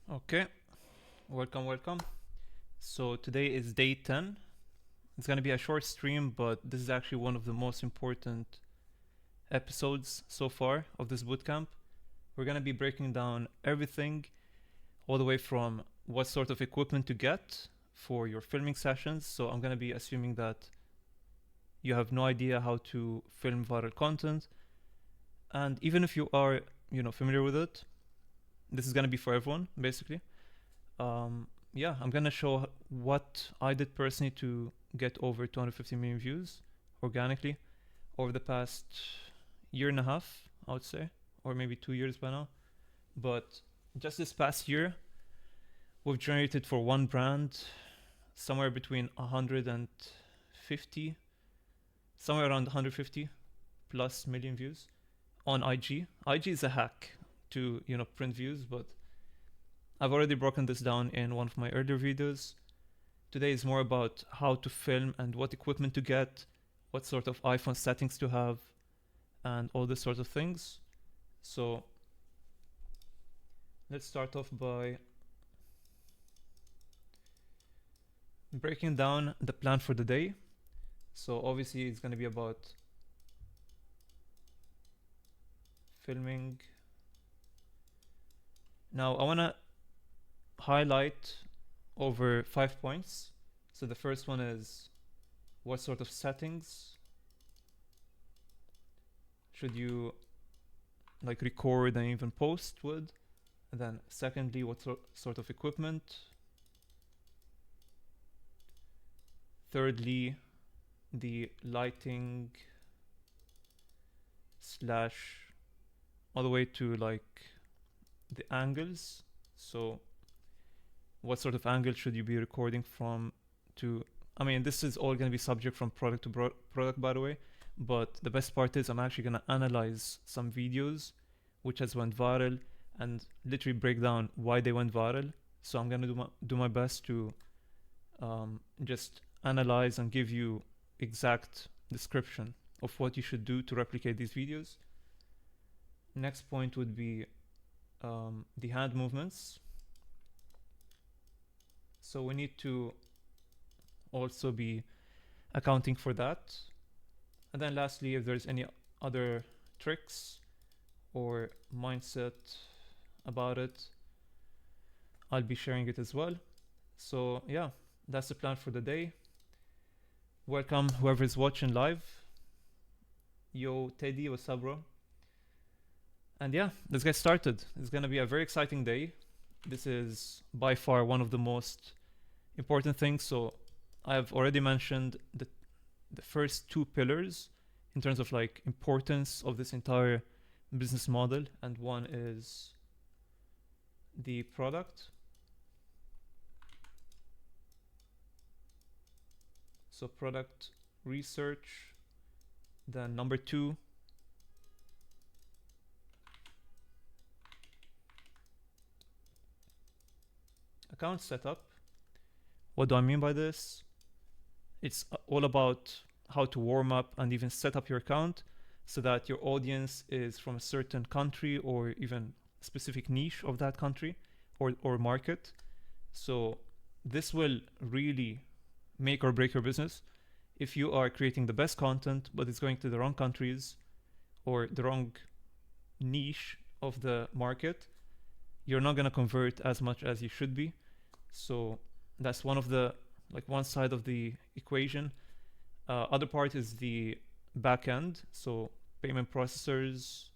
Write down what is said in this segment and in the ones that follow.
Okay, welcome. So today is day 10. It's gonna be a short stream, but this is actually one of the most important episodes so far of this bootcamp. We're gonna be breaking down everything, all the way from what sort of equipment to get for your filming sessions. So I'm gonna be assuming that you have no idea how to film viral content, and even if you are, familiar with it, this is gonna be for everyone, basically. Yeah, I'm gonna show what I did personally to get over 250 million views organically over the past year and a half, I would say, or maybe 2 years by now. But just this past year, we've generated for one brand somewhere between 150, somewhere around 150 plus million views on IG. IG is a hack to print views, but I've already broken this down in one of my earlier videos. Today is more about how to film and what equipment to get, what sort of iPhone settings to have, and all this sort of things. So let's start off by breaking down the plan for the day. So obviously it's going to be about filming. Now I want to highlight over 5 points. So the first one is what sort of settings should you like record and even post with. And then secondly, what sort of equipment. Thirdly, the lighting slash all the way to like the angles. So what sort of angle should you be recording from to, I mean, this is all going to be subject from product to product, by the way, but the best part is I'm actually going to analyze some videos which has went viral and literally break down why they went viral. So I'm going to do my best to just analyze and give you exact description of what you should do to replicate these videos. Next point would be the hand movements. So we need to also be accounting for that. And then lastly, if there's any other tricks or mindset about it, I'll be sharing it as well. So yeah, that's the plan for the day. Welcome whoever's watching live. Yo, Teddy, what's up, bro? And yeah, let's get started. It's gonna be a very exciting day. This is by far one of the most important things. So I've already mentioned the first two pillars in terms of like importance of this entire business model, and one is the product. So product research. Then number two, account setup. What do I mean by this? It's all about how to warm up and even set up your account so that your audience is from a certain country or even specific niche of that country or market. So this will really make or break your business. If you are creating the best content but it's going to the wrong countries or the wrong niche of the market, you're not going to convert as much as you should be. So that's one of the, like, one side of the equation. Other part is the back end, so payment processors,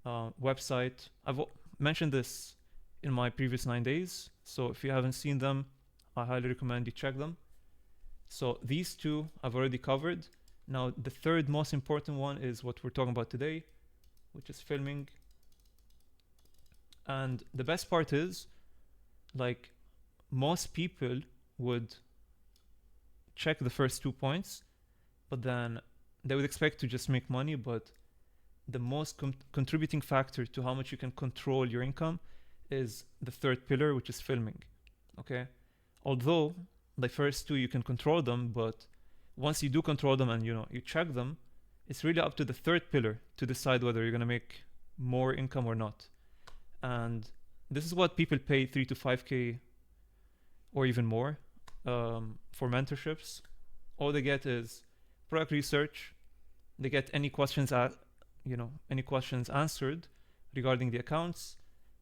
website. I've mentioned this in my previous 9 days, so if you haven't seen them, I highly recommend you check them. So these two I've already covered. Now the third most important one is what we're talking about today, which is filming. And the best part is, like, most people would check the first 2 points, but then they would expect to just make money. But the most contributing factor to how much you can control your income is the third pillar, which is filming. Okay, although the first two you can control them, but once you do control them and you check them, it's really up to the third pillar to decide whether you're going to make more income or not. And this is what people pay 3 to 5K or even more for mentorships. All they get is product research. They get any questions any questions answered regarding the accounts,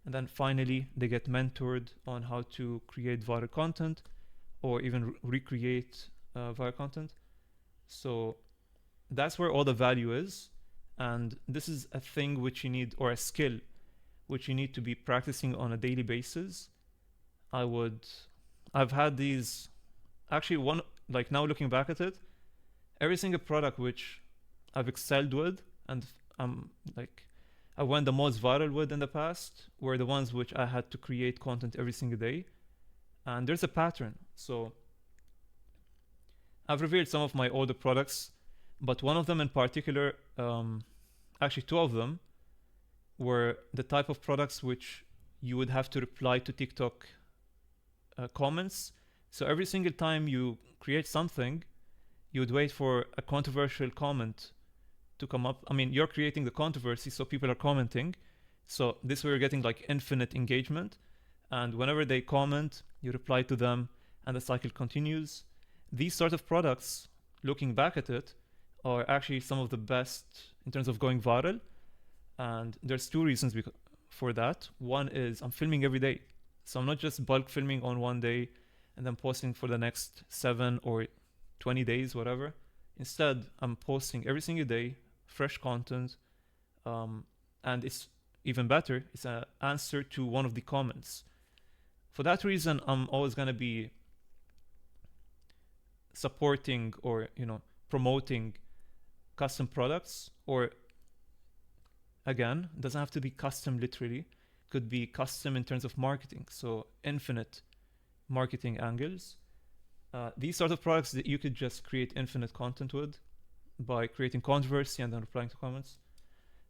and then finally they get mentored on how to create viral content or even recreate viral content. So that's where all the value is, and this is a thing which you need, or a skill which you need to be practicing on a daily basis. I've had these, actually, one, like, now looking back at it, every single product which I've excelled with and I went the most viral with in the past were the ones which I had to create content every single day. And there's a pattern. So I've revealed some of my older products, but one of them in particular, actually two of them, were the type of products which you would have to reply to TikTok comments. So every single time you create something, you would wait for a controversial comment to come up. I mean, you're creating the controversy, so people are commenting. So this way you're getting like infinite engagement. And whenever they comment, you reply to them, and the cycle continues. These sort of products, looking back at it, are actually some of the best in terms of going viral. And there's two reasons for that. One is I'm filming every day. So I'm not just bulk filming on one day and then posting for the next 7 or 20 days, whatever. Instead, I'm posting every single day, fresh content. And it's even better, it's an answer to one of the comments. For that reason, I'm always going to be supporting or, promoting custom products, or again, it doesn't have to be custom literally, it could be custom in terms of marketing. So infinite marketing angles. These sort of products that you could just create infinite content with by creating controversy and then replying to comments.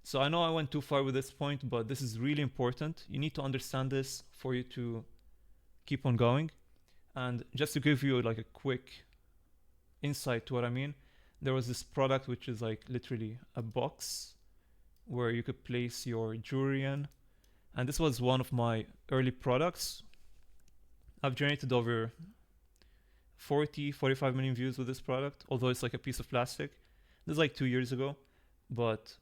So I know I went too far with this point, but this is really important. You need to understand this for you to keep on going. And just to give you like a quick insight to what I mean, there was this product which is like literally a box where you could place your jewelry in. And this was one of my early products. I've generated over 45 million views with this product, although it's like a piece of plastic. This is like 2 years ago. But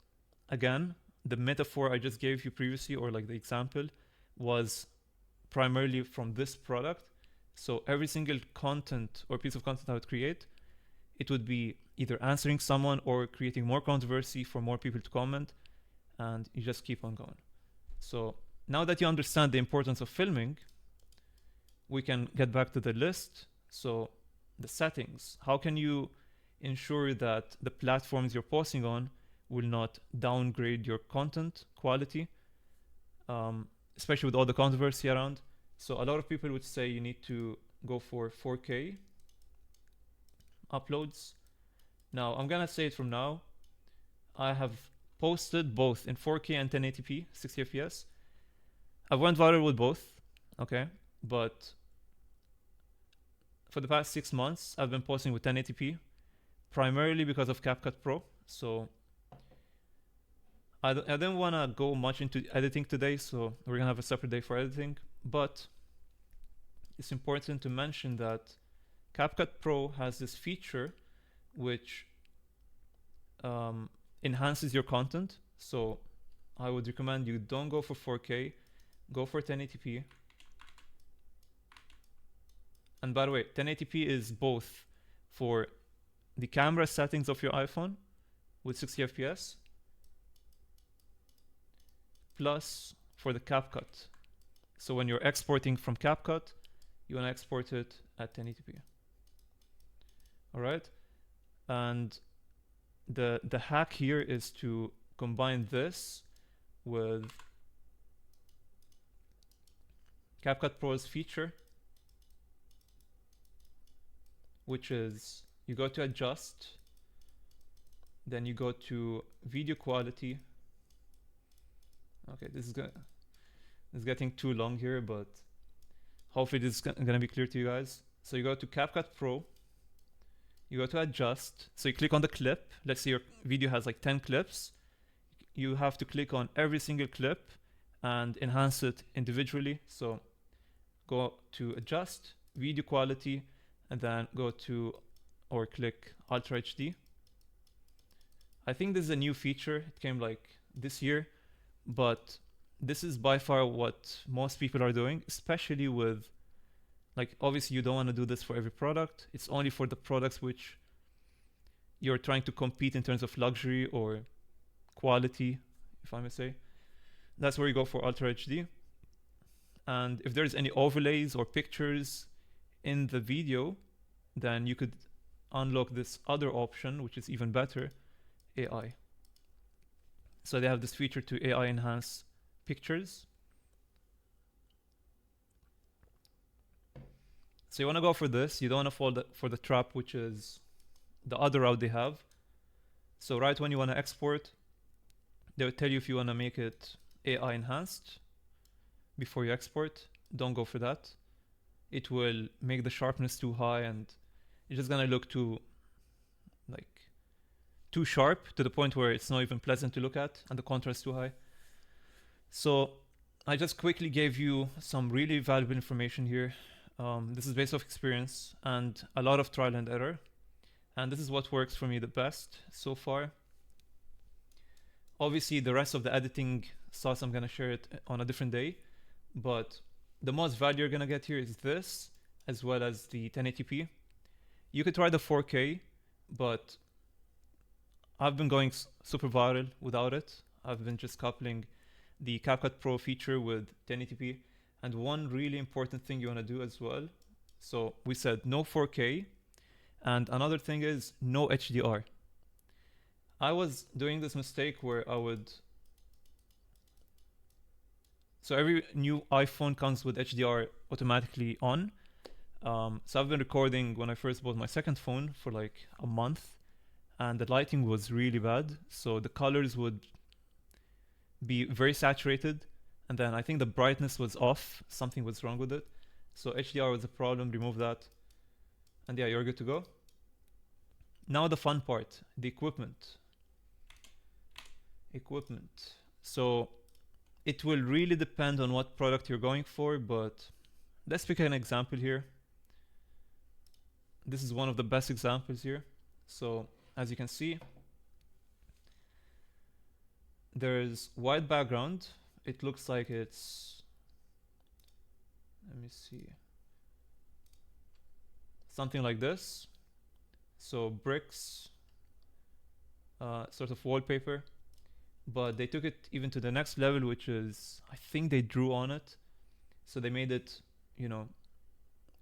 again, the metaphor I just gave you previously, or like the example, was primarily from this product. So every single content or piece of content I would create, it would be either answering someone or creating more controversy for more people to comment, and you just keep on going. So now that you understand the importance of filming, we can get back to the list. So the settings, how can you ensure that the platforms you're posting on will not downgrade your content quality, especially with all the controversy around? So a lot of people would say you need to go for 4K uploads. Now, I'm gonna say it from now. I have posted both in 4K and 1080p, 60 FPS. I went viral with both, okay? But for the past 6 months, I've been posting with 1080p, primarily because of CapCut Pro. So I didn't want to go much into editing today, so we're gonna have a separate day for editing. But it's important to mention that CapCut Pro has this feature which enhances your content. So I would recommend you don't go for 4K, go for 1080p. And by the way, 1080p is both for the camera settings of your iPhone with 60 FPS, plus for the CapCut. So when you're exporting from CapCut, you want to export it at 1080p. All right? And the hack here is to combine this with CapCut Pro's feature, which is you go to adjust, then you go to video quality. Okay, this is getting too long here, but hopefully this is gonna be clear to you guys. So you go to CapCut Pro, you go to adjust, so you click on the clip. Let's say your video has like 10 clips. You have to click on every single clip and enhance it individually. So go to adjust, video quality, and then go to or click Ultra HD. I think this is a new feature. It came like this year, but this is by far what most people are doing, especially with, like, obviously you don't want to do this for every product. It's only for the products which you're trying to compete in terms of luxury or quality, if I may say. That's where you go for Ultra HD. And if there's any overlays or pictures in the video, then you could unlock this other option, which is even better, AI. So they have this feature to AI enhance pictures. So you want to go for this. You don't want to fall for the trap, which is the other route they have. So right when you want to export, they will tell you if you want to make it AI enhanced before you export. Don't go for that. It will make the sharpness too high and it's just gonna look too sharp to the point where it's not even pleasant to look at, and the contrast too high. So I just quickly gave you some really valuable information here. This is based off experience and a lot of trial and error, and this is what works for me the best so far. Obviously the rest of the editing sauce, I'm gonna share it on a different day, but the most value you're gonna get here is this, as well as the 1080p. You could try the 4K, but I've been going super viral without it. I've been just coupling the CapCut Pro feature with 1080p. And one really important thing you want to do as well. So we said no 4K. And another thing is no HDR. I was doing this mistake where I would... So every new iPhone comes with HDR automatically on. So I've been recording when I first bought my second phone for like a month. And the lighting was really bad, so the colors would be very saturated, and then I think the brightness was off. Something was wrong with it, so HDR was a problem. Remove that, and yeah, you're good to go. Now the fun part, the equipment. So it will really depend on what product you're going for, but let's pick an example here. This is one of the best examples here. So as you can see, there's white background. It looks like it's, let me see, something like this. So bricks, sort of wallpaper, but they took it even to the next level, which is, I think they drew on it. So they made it, you know,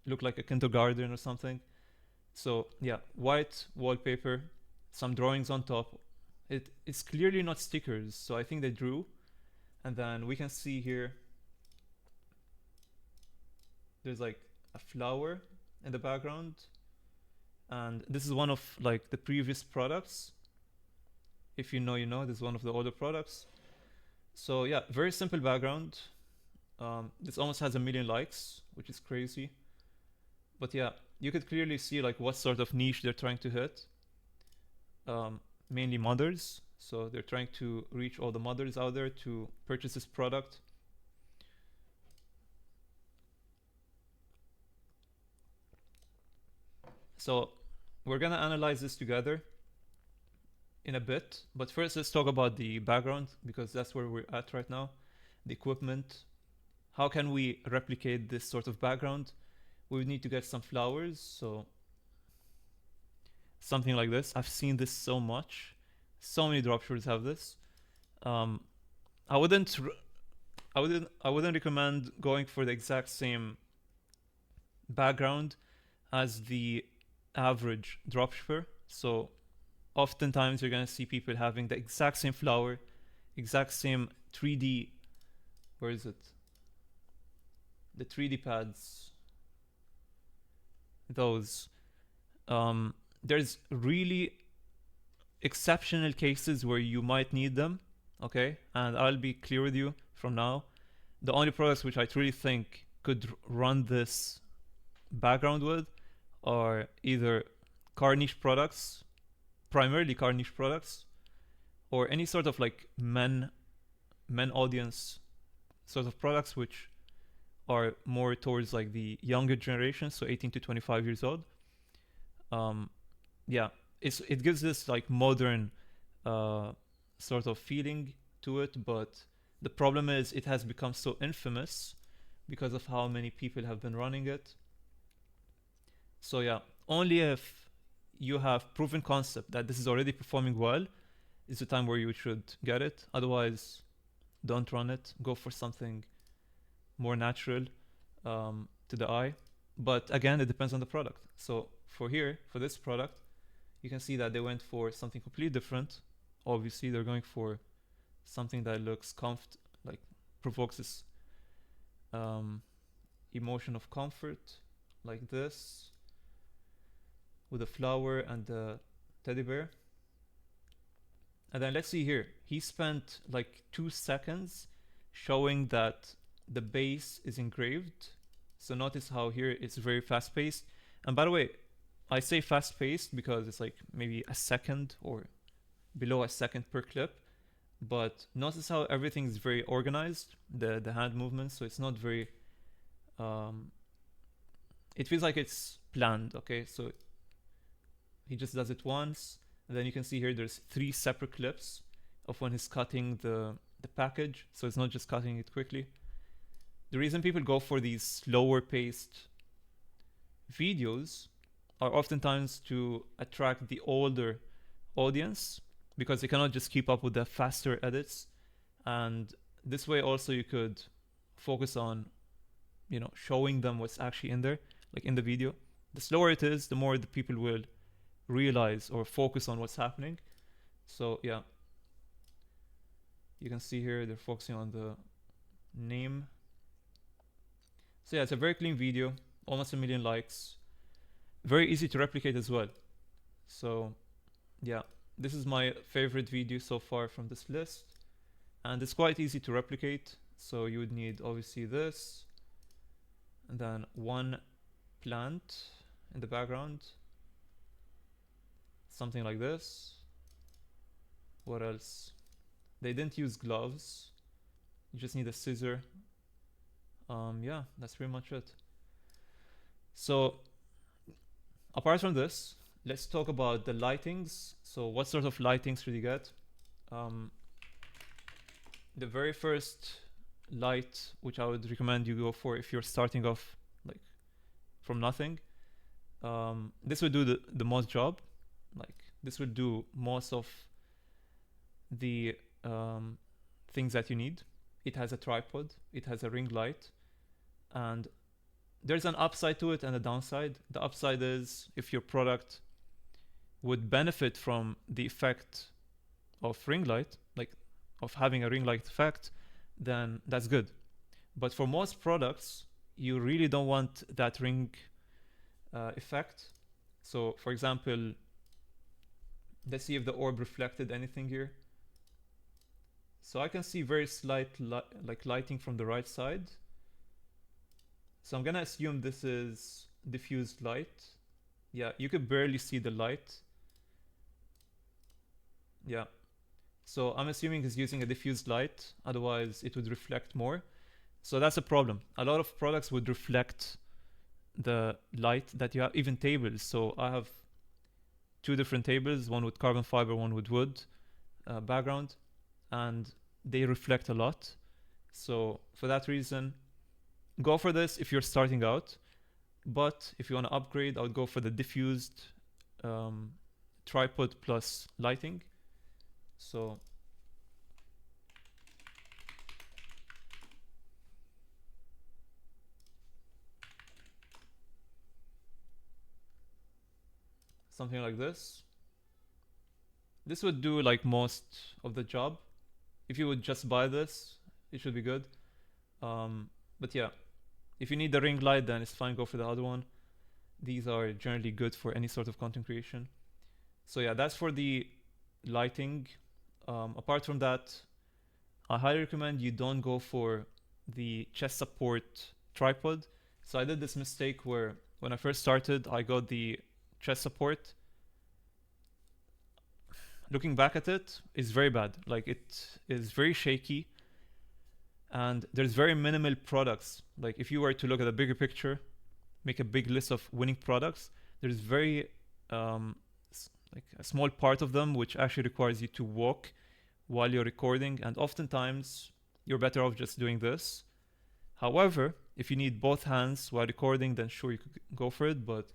look like a kindergarten or something. So yeah, white wallpaper, some drawings on top. It's clearly not stickers, so I think they drew. And then we can see here there's like a flower in the background, and this is one of like the previous products. If you know, you know, this is one of the older products. So yeah, very simple background. This almost has 1 million likes, which is crazy. But yeah, you could clearly see like what sort of niche they're trying to hit. Mainly mothers, so they're trying to reach all the mothers out there to purchase this product. So we're gonna analyze this together in a bit, but first let's talk about the background, because that's where we're at right now. The equipment. How can we replicate this sort of background? We would need to get some flowers, so something like this. I've seen this so much. So many dropshippers have this. I wouldn't recommend going for the exact same background as the average dropshipper. So oftentimes you're gonna see people having the exact same flower, exact same 3D. Where is it? The 3D pads. Those. There's really exceptional cases where you might need them, okay? And I'll be clear with you from now. The only products which I truly think could run this background with are either car niche products, primarily car niche products, or any sort of like men audience sort of products which are more towards like the younger generation, so 18 to 25 years old. Um, yeah, it gives this like modern sort of feeling to it, but the problem is it has become so infamous because of how many people have been running it. So yeah, only if you have proven concept that this is already performing well is the time where you should get it. Otherwise, don't run it. Go for something more natural to the eye. But again, it depends on the product. So for here, for this product, you can see that they went for something completely different. Obviously, they're going for something that looks like provokes this emotion of comfort, like this, with a flower and a teddy bear. And then let's see here. He spent like 2 seconds showing that the base is engraved. So notice how here it's very fast paced. And by the way, I say fast paced because it's like maybe a second or below a second per clip. But notice how everything is very organized, the hand movements. So it's not very, it feels like it's planned, okay? So he just does it once. And then you can see here there's 3 separate clips of when he's cutting the package. So it's not just cutting it quickly. The reason people go for these slower paced videos are oftentimes to attract the older audience because they cannot just keep up with the faster edits. And this way also you could focus on, you know, showing them what's actually in there, like in the video. The slower it is, the more the people will realize or focus on what's happening. So yeah, you can see here they're focusing on the name. So yeah, it's a very clean video, almost 1 million likes, very easy to replicate as well. So yeah, this is my favorite video so far from this list, and it's quite easy to replicate. So you would need obviously this, and then one plant in the background, something like this. What else? They didn't use gloves, you just need a scissor. Yeah, that's pretty much it. So apart from this, let's talk about the lightings. So what sort of lightings should you get? The very first light which I would recommend you go for if you're starting off like from nothing, this would do the most job. Like this would do most of the things that you need. It has a tripod, it has a ring light, and there's an upside to it and a downside. The upside is if your product would benefit from the effect of ring light, like of having a ring light effect, then that's good. But for most products, you really don't want that ring effect. So for example, let's see if the orb reflected anything here. So I can see very slight like lighting from the right side. So I'm gonna assume this is diffused light. Yeah, you could barely see the light. Yeah. So I'm assuming he's using a diffused light, otherwise it would reflect more. So that's a problem. A lot of products would reflect the light that you have, even tables. So I have 2 different tables, one with carbon fiber, one with wood background, and they reflect a lot. So for that reason, go for this if you're starting out. But if you want to upgrade, I would go for the diffused tripod plus lighting. So something like this. This would do like most of the job. If you would just buy this, it should be good. But yeah, if you need the ring light, then it's fine, go for the other one. These are generally good for any sort of content creation. So yeah, that's for the lighting. Apart from that, I highly recommend you don't go for the chest support tripod. So I did this mistake where when I first started, I got the chest support. Looking back at it, it's very bad. Like it is very shaky, And there's very minimal products. Like if you were to look at a bigger picture, make a big list of winning products, there's very like a small part of them which actually requires you to walk while you're recording, and oftentimes you're better off just doing this. However, if you need both hands while recording, then sure, you could go for it, but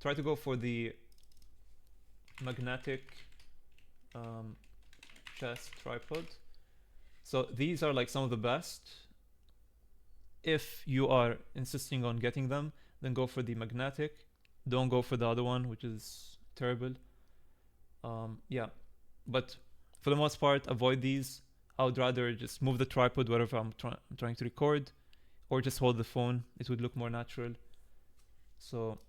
try to go for the magnetic chest tripod. So these are like some of the best. If you are insisting on getting them, then go for the magnetic. Don't go for the other one, which is terrible. Yeah, but for the most part, avoid these. I would rather just move the tripod wherever I'm trying to record, or just hold the phone. It would look more natural. So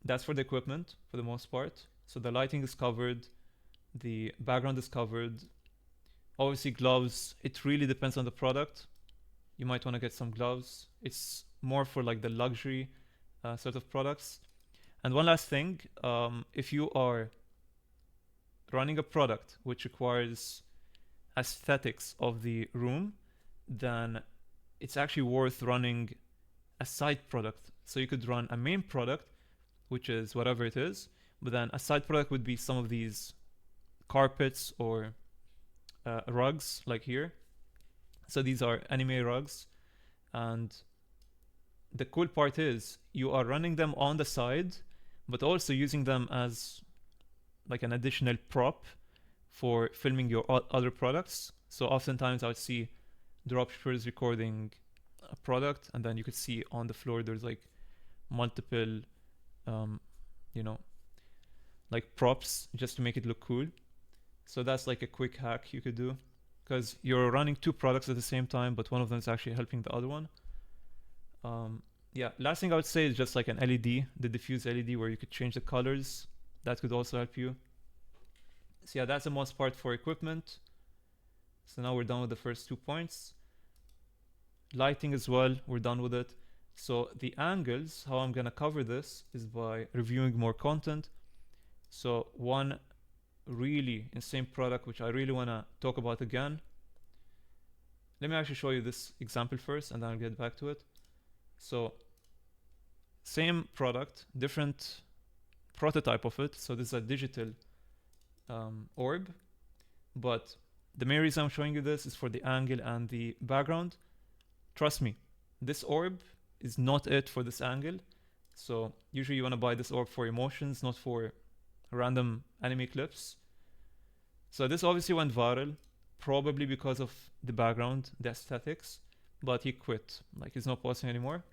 that's for the equipment for the most part. So the lighting is covered, the background is covered. Obviously gloves, it really depends on the product. You might want to get some gloves. It's more for like the luxury sort of products. And one last thing, if you are running a product which requires aesthetics of the room, then it's actually worth running a side product. So you could run a main product, which is whatever it is, but then a side product would be some of these carpets or rugs like here. So these are anime rugs, and the cool part is you are running them on the side, but also using them as like an additional prop for filming your other products. So oftentimes I would see dropshippers recording a product, and then you could see on the floor there's like multiple you know, like props just to make it look cool. So that's like a quick hack you could do, because you're running two products at the same time, but one of them is actually helping the other one. Yeah, last thing I would say is just like an LED, the diffuse LED, where you could change the colors. That could also help you. So yeah, that's the most part for equipment. So now we're done with the first 2 points. Lighting as well, we're done with it. So the angles, how I'm gonna cover this is by reviewing more content. So one really insane product which I really wanna talk about again. Let me actually show you this example first, and then I'll get back to it. So same product, different prototype of it. So this is a digital orb, but the main reason I'm showing you this is for the angle and the background. Trust me, this orb is not it for this angle. So usually you want to buy this orb for emotions, not for random anime clips. So this obviously went viral, probably because of the background, the aesthetics, but he quit. Like, he's not posting anymore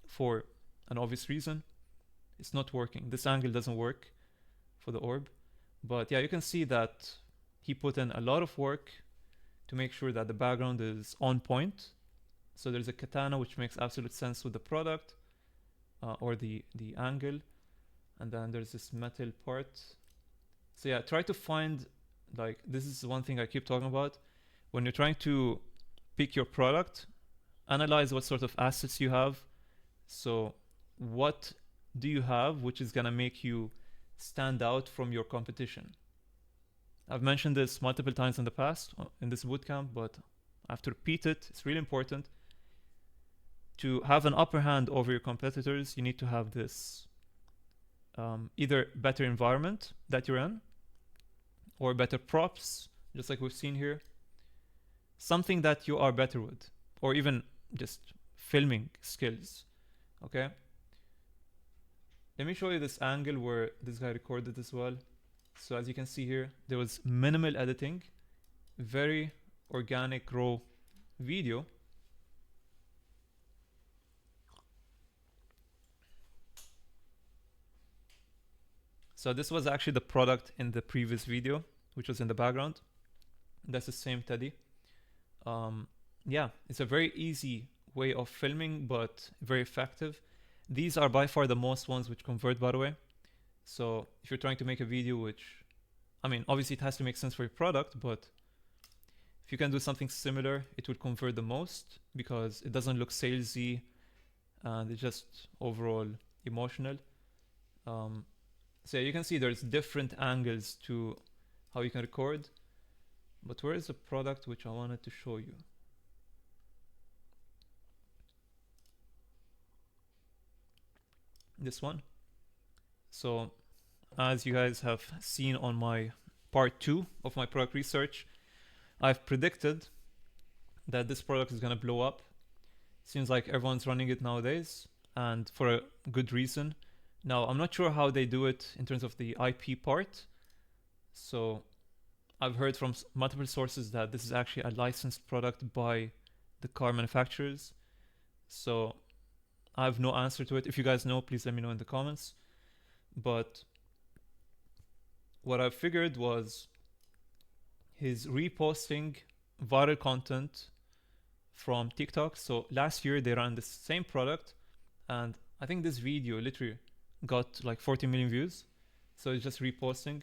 for an obvious reason. It's not working. This angle doesn't work for the orb. But yeah, you can see that he put in a lot of work to make sure that the background is on point. So there's a katana, which makes absolute sense with the product or the angle. And then there's this metal part. So yeah, try to find, like, this is one thing I keep talking about. When you're trying to pick your product, analyze what sort of assets you have. So what do you have which is gonna make you stand out from your competition? I've mentioned this multiple times in the past in this bootcamp, but I have to repeat it. It's really important. To have an upper hand over your competitors, you need to have this either better environment that you're in, or better props, just like we've seen here. Something that you are better with, or even just filming skills. Okay? Let me show you this angle where this guy recorded as well. So as you can see here, there was minimal editing, very organic, raw video. So this was actually the product in the previous video, which was in the background. That's the same teddy. Yeah, it's a very easy way of filming, but very effective. These are by far the most ones which convert, by the way. So if you're trying to make a video which, I mean, obviously it has to make sense for your product, but if you can do something similar, it would convert the most because it doesn't look salesy and it's just overall emotional. So you can see there's different angles to how you can record. But where is the product which I wanted to show you? this one. So as you guys have seen on my part 2 of my product research, I've predicted that this product is going to blow up. Seems like everyone's running it nowadays, and for a good reason. Now, I'm not sure how they do it in terms of the IP part. So I've heard from multiple sources that this is actually a licensed product by the car manufacturers. So I have no answer to it. If you guys know, please let me know in the comments. But what I figured was his reposting viral content from TikTok. So last year they ran the same product, and I think this video literally got like 40 million views. So it's just reposting.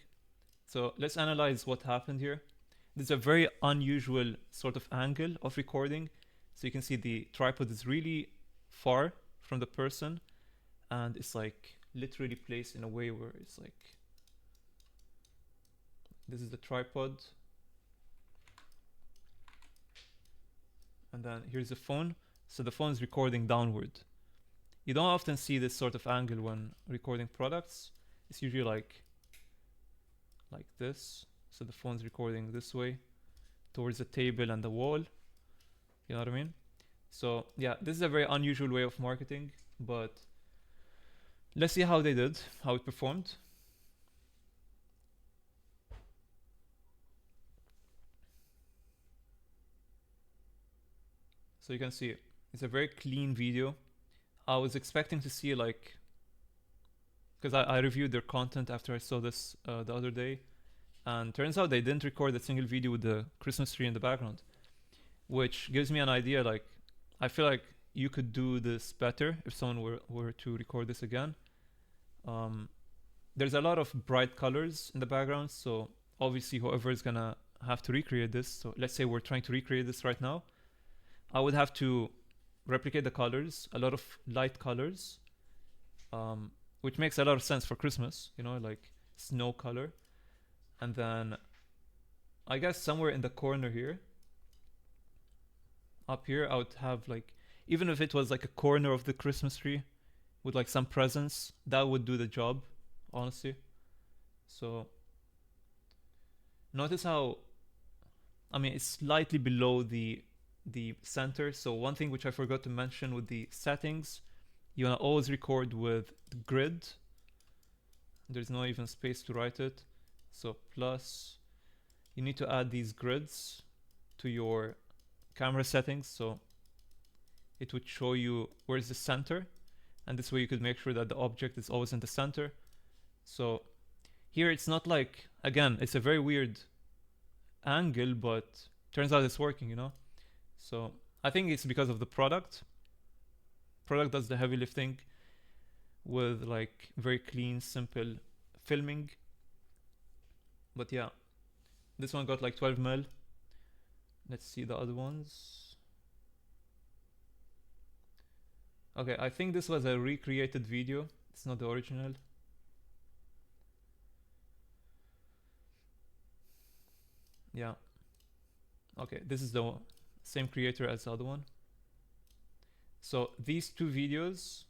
So let's analyze what happened here. This is a very unusual sort of angle of recording. So you can see the tripod is really far from the person, and it's like literally placed in a way where it's like, this is the tripod, and then here's the phone. So the phone is recording downward. You don't often see this sort of angle when recording products. It's usually like this. So the phone's recording this way towards the table and the wall. You know what I mean? So yeah, this is a very unusual way of marketing, but let's see how they did, how it performed. So you can see it's a very clean video. I was expecting to see like, because I reviewed their content after I saw this the other day, and turns out they didn't record a single video with the Christmas tree in the background, which gives me an idea. Like, I feel like you could do this better if someone were to record this again. There's a lot of bright colors in the background, so obviously whoever is gonna have to recreate this, so let's say we're trying to recreate this right now, I would have to replicate the colors, a lot of light colors, which makes a lot of sense for Christmas, you know, like snow color. And then I guess somewhere in the corner here, up here, I would have like, even if it was like a corner of the Christmas tree with like some presents, that would do the job, honestly. So notice how, I mean, it's slightly below the center. So one thing which I forgot to mention with the settings, you wanna always record with the grid. There's no even space to write it. So plus, you need to add these grids to your camera settings, so it would show you where's the center, and this way you could make sure that the object is always in the center. So here it's not like, again, it's a very weird angle, but turns out it's working, you know. So I think it's because of the product does the heavy lifting with like very clean, simple filming. But yeah, this one got like 12 mil. Let's see the other ones. Okay, I think this was a recreated video. It's not the original. Yeah. Okay, this is the same creator as the other one. So these two videos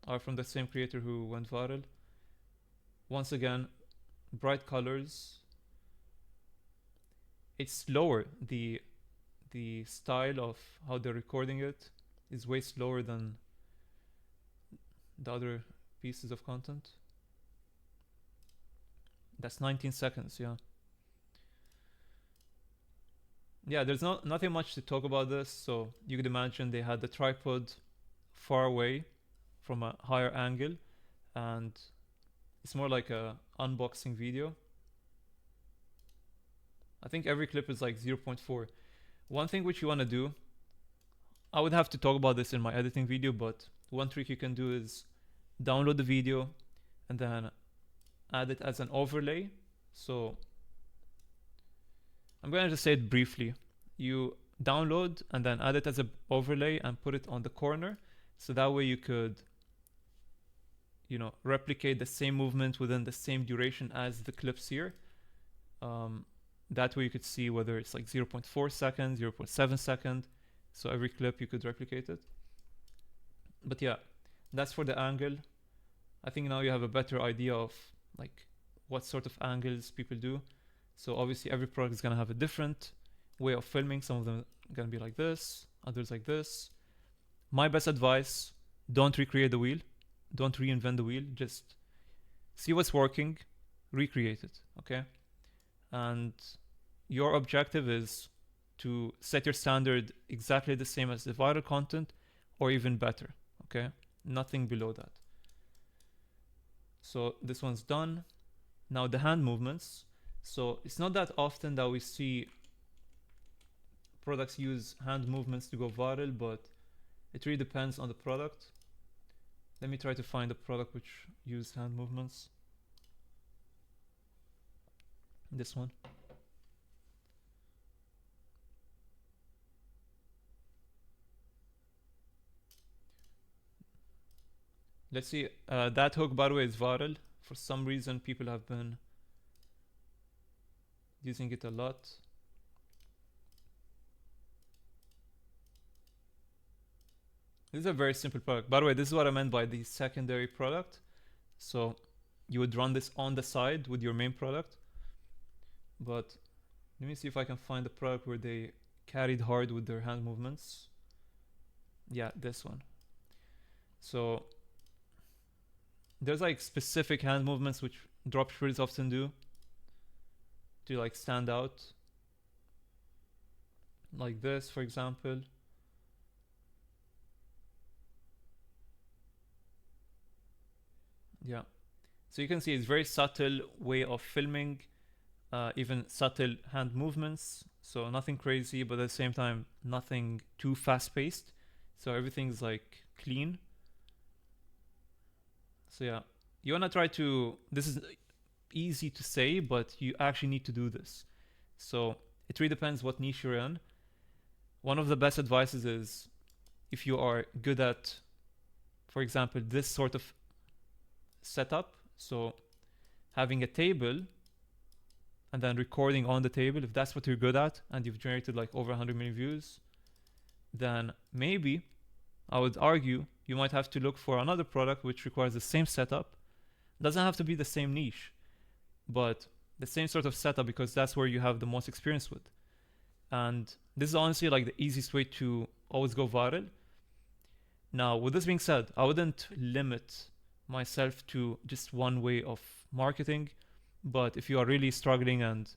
are from the same creator who went viral. Once again, bright colors. It's slower. The style of how they're recording it is way slower than the other pieces of content. That's 19 seconds, yeah. Yeah, there's nothing much to talk about this. So you could imagine they had the tripod far away from a higher angle, and it's more like a unboxing video. I think every clip is like 0.4. One thing which you want to do, I would have to talk about this in my editing video, but one trick you can do is download the video and then add it as an overlay. So I'm going to just say it briefly. You download and then add it as an overlay and put it on the corner. So that way you could, you know, replicate the same movement within the same duration as the clips here. That way you could see whether it's like 0.4 seconds, 0.7 seconds. So every clip you could replicate it. But yeah, that's for the angle. I think now you have a better idea of like what sort of angles people do. So obviously every product is gonna have a different way of filming. Some of them are gonna be like this, others like this. My best advice, don't recreate the wheel. Don't reinvent the wheel. Just see what's working, recreate it, okay? And your objective is to set your standard exactly the same as the viral content or even better, okay? Nothing below that. So this one's done. Now the hand movements. So it's not that often that we see products use hand movements to go viral, but it really depends on the product. Let me try to find a product which used hand movements. This one. Let's see. That hook, by the way, is viral. For some reason, people have been using it a lot. This is a very simple product. By the way, this is what I meant by the secondary product. So you would run this on the side with your main product. But let me see if I can find a product where they carried hard with their hand movements. Yeah, this one. So there's like specific hand movements which dropshippers often do to like stand out. Like this, for example. Yeah. So you can see it's very subtle way of filming, even subtle hand movements. So nothing crazy, but at the same time, nothing too fast paced. So everything's like clean. So yeah, you wanna try to, this is easy to say, but you actually need to do this. So it really depends what niche you're in. One of the best advices is if you are good at, for example, this sort of setup, so having a table and then recording on the table, if that's what you're good at and you've generated like over 100 million views, then maybe I would argue you might have to look for another product which requires the same setup. Doesn't have to be the same niche, but the same sort of setup, because that's where you have the most experience with. And this is honestly like the easiest way to always go viral. Now, with this being said, I wouldn't limit myself to just one way of marketing, but if you are really struggling and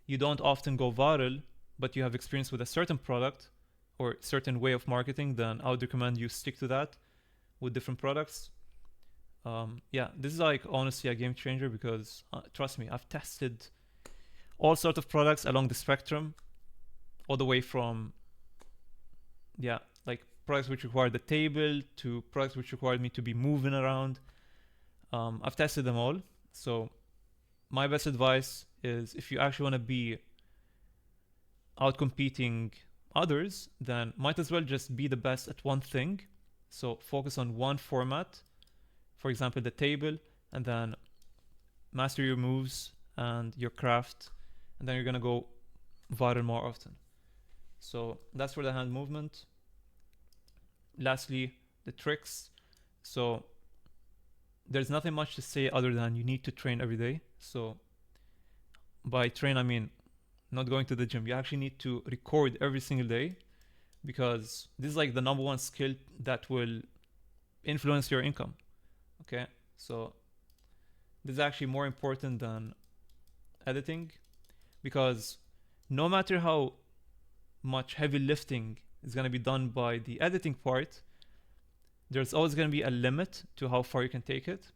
you don't often go viral, but you have experience with a certain product or certain way of marketing, then I would recommend you stick to that with different products. Yeah, this is like honestly a game changer because trust me, I've tested all sorts of products along the spectrum, all the way from, yeah, like products which require the table to products which required me to be moving around. I've tested them all. So my best advice is if you actually want to be out competing others, then might as well just be the best at one thing. So focus on one format, for example, the table, and then master your moves and your craft, and then you're gonna go viral more often. So that's for the hand movement. Lastly, the tricks. So there's nothing much to say other than you need to train every day. So by train, I mean not going to the gym. You actually need to record every single day, because this is like the number one skill that will influence your income. Okay, so this is actually more important than editing, because no matter how much heavy lifting is going to be done by the editing part, there's always going to be a limit to how far you can take it.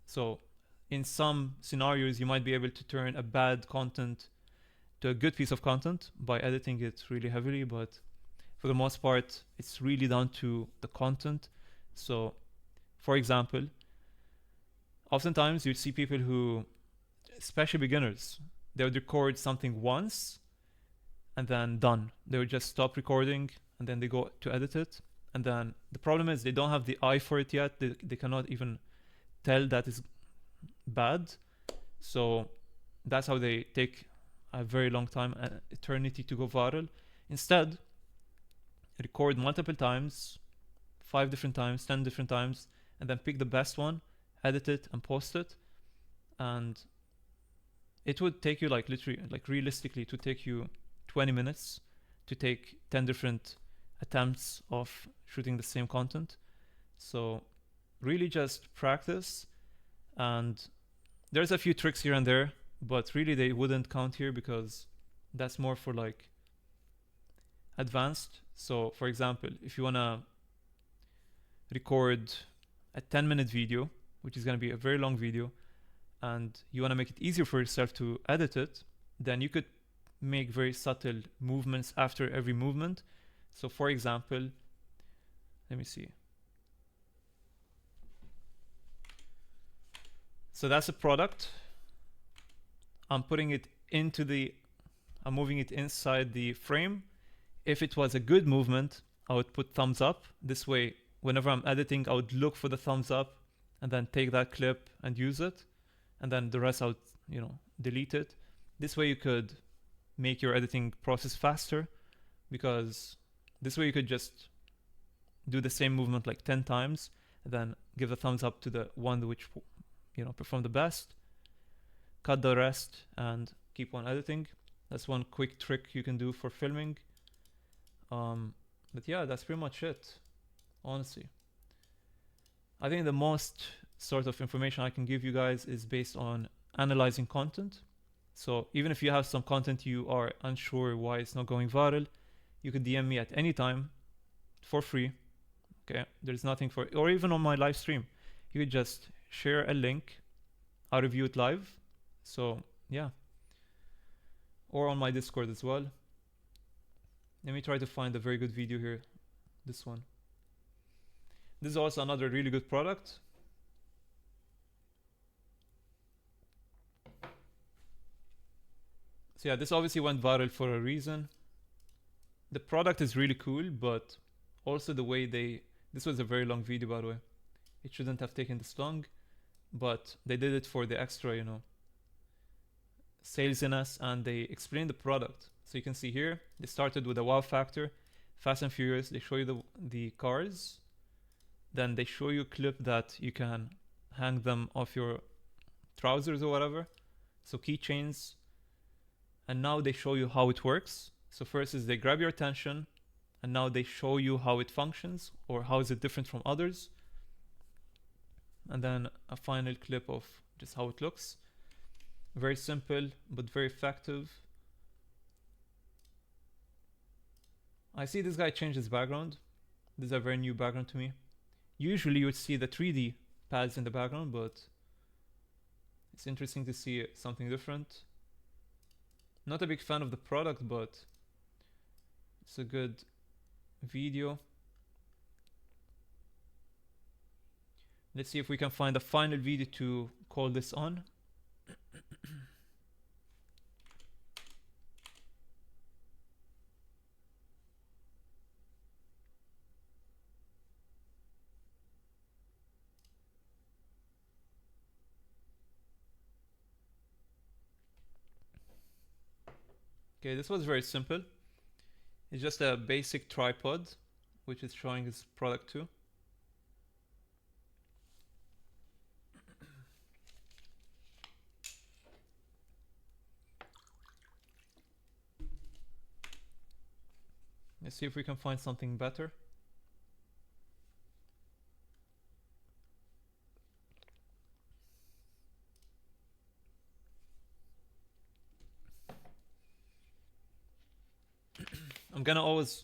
So in some scenarios, you might be able to turn a bad content to a good piece of content by editing it really heavily, but for the most part, it's really down to the content. So for example, oftentimes you'd see people who, especially beginners, they would record something once and then done. They would just stop recording and then they go to edit it. And then the problem is they don't have the eye for it yet. They cannot even tell that is bad. So that's how they take a very long time, an eternity to go viral. Instead, record multiple times, 5 different times, 10 different times, and then pick the best one, edit it, and post it. And it would take you, like, literally, like, realistically, it would take you 20 minutes to take 10 different attempts of shooting the same content. So really just practice, and there's a few tricks here and there, but really they wouldn't count here because that's more for like advanced. So for example, if you want to record a 10-minute video, which is going to be a very long video, and you want to make it easier for yourself to edit it, then you could make very subtle movements after every movement. So for example, let me see. So that's a product. I'm putting it into I'm moving it inside the frame. If it was a good movement, I would put thumbs up. This way, whenever I'm editing, I would look for the thumbs up and then take that clip and use it. And then the rest I would, delete it. This way you could make your editing process faster, because this way you could just do the same movement like 10 times and then give a thumbs up to the one which performed the best, cut the rest, and keep on editing. That's one quick trick you can do for filming. But yeah, that's pretty much it, honestly. I think the most sort of information I can give you guys is based on analyzing content. So even if you have some content you are unsure why it's not going viral, you could DM me at any time for free. Okay, there's nothing or even on my live stream, you could just share a link, I'll review it live. So yeah, or on my Discord as well. Let me try to find a very good video here. This one. This is also another really good product. So yeah, this obviously went viral for a reason. The product is really cool, but also the way this was a very long video, by the way. It shouldn't have taken this long, but they did it for the extra, salesiness, and they explained the product. So you can see here, they started with a wow factor, Fast and Furious. They show you the cars. Then they show you a clip that you can hang them off your trousers or whatever. So keychains. And now they show you how it works. So first is they grab your attention, and now they show you how it functions, or how is it different from others. And then a final clip of just how it looks. Very simple, but very effective. I see this guy changed his background. This is a very new background to me. Usually you would see the 3D pads in the background, but it's interesting to see something different. Not a big fan of the product, but it's a good video. Let's see if we can find a final video to call this on. Okay, this was very simple. It's just a basic tripod, which is showing his product too. Let's see if we can find something better. I'm gonna always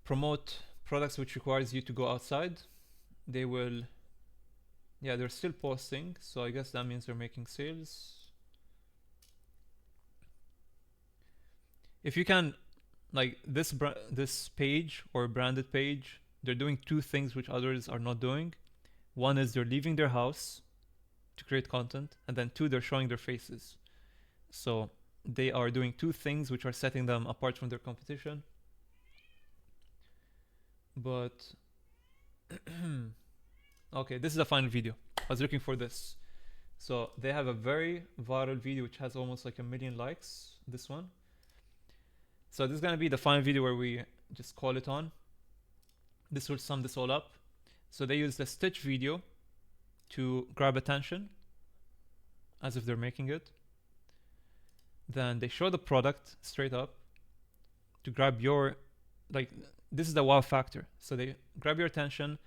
promote products which requires you to go outside. They will, yeah, they're still posting, so I guess that means they're making sales. If you can, like this page or branded page, they're doing two things which others are not doing. One is they're leaving their house to create content, and then two, they're showing their faces. So they are doing two things which are setting them apart from their competition. But okay, this is the final video. I was looking for this. So they have a very viral video which has almost like 1 million likes, this one. So this is gonna be the final video where we just call it on. This will sum this all up. So they use the Stitch video to grab attention as if they're making it. Then they show the product straight up to grab your, like, this is the wow factor. So they grab your attention,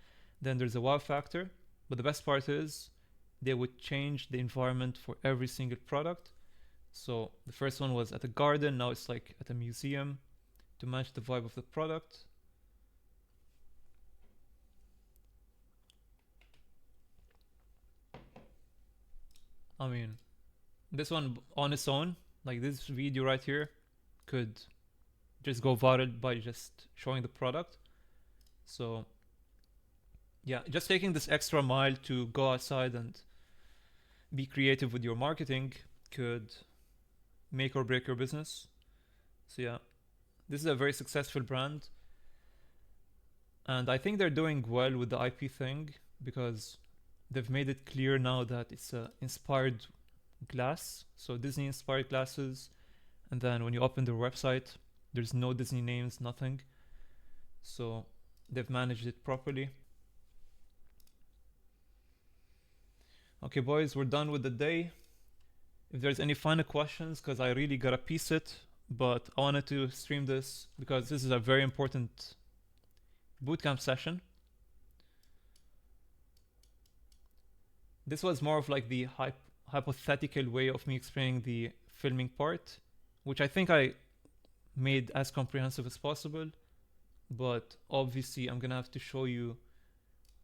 then there's a wow factor. But the best part is they would change the environment for every single product. So the first one was at a garden, now it's like at a museum to match the vibe of the product. I mean, this one on its own, like this video right here, could just go viral by just showing the product. So yeah, just taking this extra mile to go outside and be creative with your marketing could make or break your business. So yeah, this is a very successful brand, and I think they're doing well with the IP thing because they've made it clear now that it's a inspired glass, so Disney inspired glasses. And then when you open their website, there's no Disney names, nothing. So they've managed it properly. Okay, boys, we're done with the day. If there's any final questions, because I really gotta piece it, but I wanted to stream this because this is a very important bootcamp session. This was more of like the hypothetical way of me explaining the filming part, which I think I made as comprehensive as possible. But obviously I'm gonna have to show you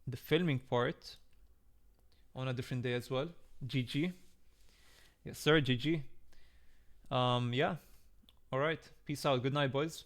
the filming part on a different day as well. GG. Yes sir, GG. Yeah. Alright. Peace out. Good night, boys.